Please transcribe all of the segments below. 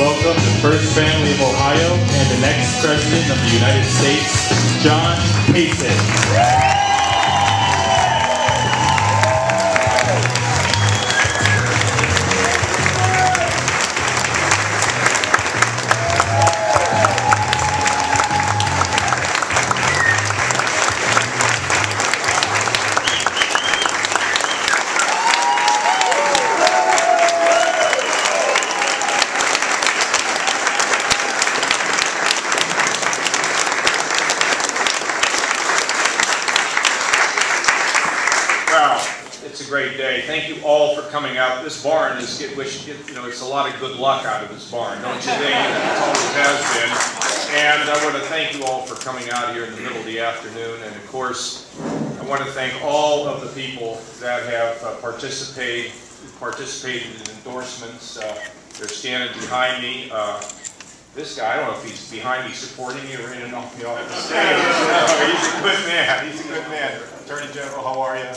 welcome the first family of Ohio and the next President of the United States, John Kasich. It's a great day. Thank you all for coming out. This barn is, it's a lot of good luck out of this barn, don't you think? It always has been. And I want to thank you all for coming out here in the middle of the afternoon. And of course, I want to thank all of the people that have participated in endorsements. They're standing behind me. This guy, I don't know if he's behind me supporting me or in and off me off the stage. He's a good man. He's a good man. Attorney General, how are you?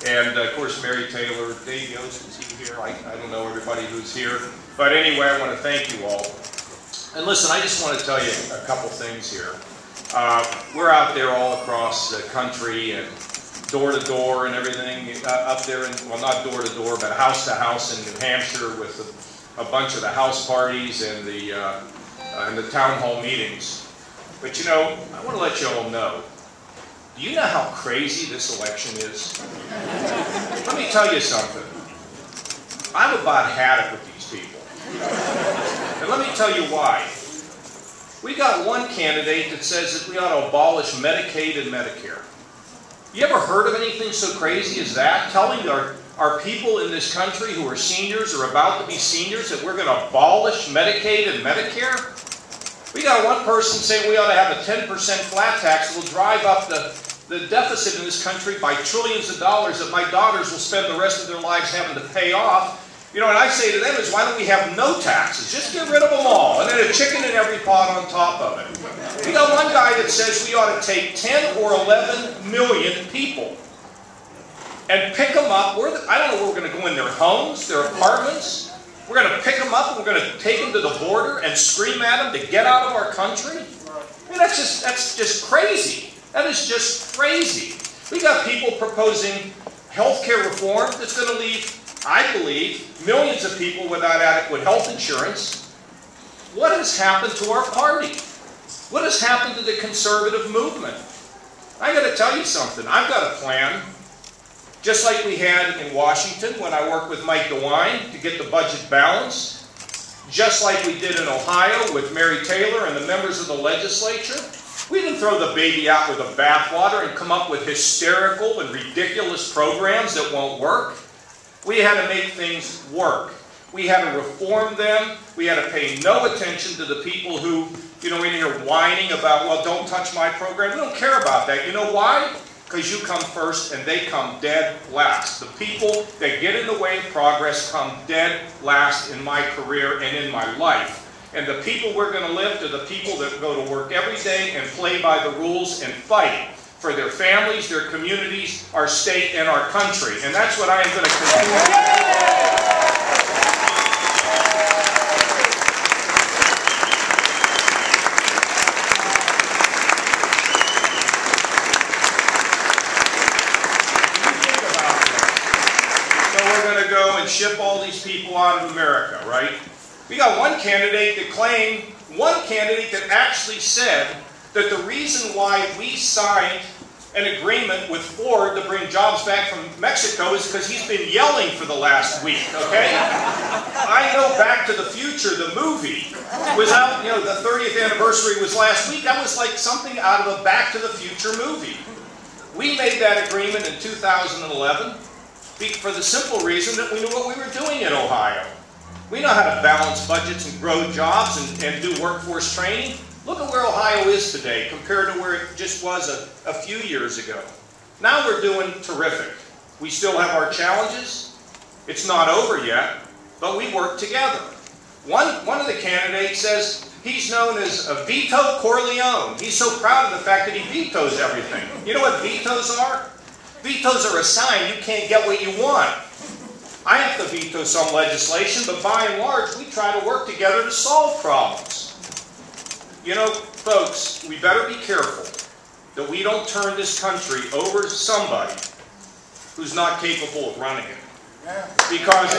And of course, Mary Taylor, Dave Yost, is he here? I don't know everybody who's here. But anyway, I want to thank you all. And listen, I just want to tell you a couple things here. We're out there all across the country and door to door and everything, up there, well, not door to door, but house to house in New Hampshire with a bunch of the house parties and the town hall meetings. But you know, I want to let you all know, do you know how crazy this election is? Let me tell you something. I've about had it with these people. And let me tell you why. We got one candidate that says that we ought to abolish Medicaid and Medicare. You ever heard of anything so crazy as that? Telling our people in this country who are seniors or about to be seniors that we're going to abolish Medicaid and Medicare? We got one person saying we ought to have a 10% flat tax that will drive up the deficit in this country by trillions of dollars that my daughters will spend the rest of their lives having to pay off. You know, and I say to them is, why don't we have no taxes? Just get rid of them all, and then a chicken in every pot on top of it. We got one guy that says we ought to take 10 or 11 million people and pick them up. I don't know where we're going to go in their homes, their apartments. We're going to pick them up and we're going to take them to the border and scream at them to get out of our country. I mean, that's just crazy. That is just crazy. We got people proposing health care reform that's going to leave, I believe, millions of people without adequate health insurance. What has happened to our party? What has happened to the conservative movement? I got to tell you something. I've got a plan, just like we had in Washington when I worked with Mike DeWine to get the budget balanced, just like we did in Ohio with Mary Taylor and the members of the legislature. We didn't throw the baby out with the bathwater and come up with hysterical and ridiculous programs that won't work. We had to make things work. We had to reform them. We had to pay no attention to the people who, in here whining about, well, don't touch my program. We don't care about that. You know why? Because you come first and they come dead last. The people that get in the way of progress come dead last in my career and in my life. And the people we're going to lift are the people that go to work every day and play by the rules and fight for their families, their communities, our state, and our country. And that's what I am going to continue to do. And ship all these people out of America, right? We got one candidate that actually said that the reason why we signed an agreement with Ford to bring jobs back from Mexico is because he's been yelling for the last week, okay? I know Back to the Future, the movie, was out, the 30th anniversary was last week. That was like something out of a Back to the Future movie. We made that agreement in 2011. For the simple reason that we knew what we were doing in Ohio. We know how to balance budgets and grow jobs and do workforce training. Look at where Ohio is today compared to where it just was a few years ago. Now we're doing terrific. We still have our challenges. It's not over yet, but we work together. One of the candidates says he's known as a Veto Corleone. He's so proud of the fact that he vetoes everything. You know what vetoes are? Vetoes are a sign you can't get what you want. I have to veto some legislation, but by and large, we try to work together to solve problems. You know, folks, we better be careful that we don't turn this country over to somebody who's not capable of running it. Because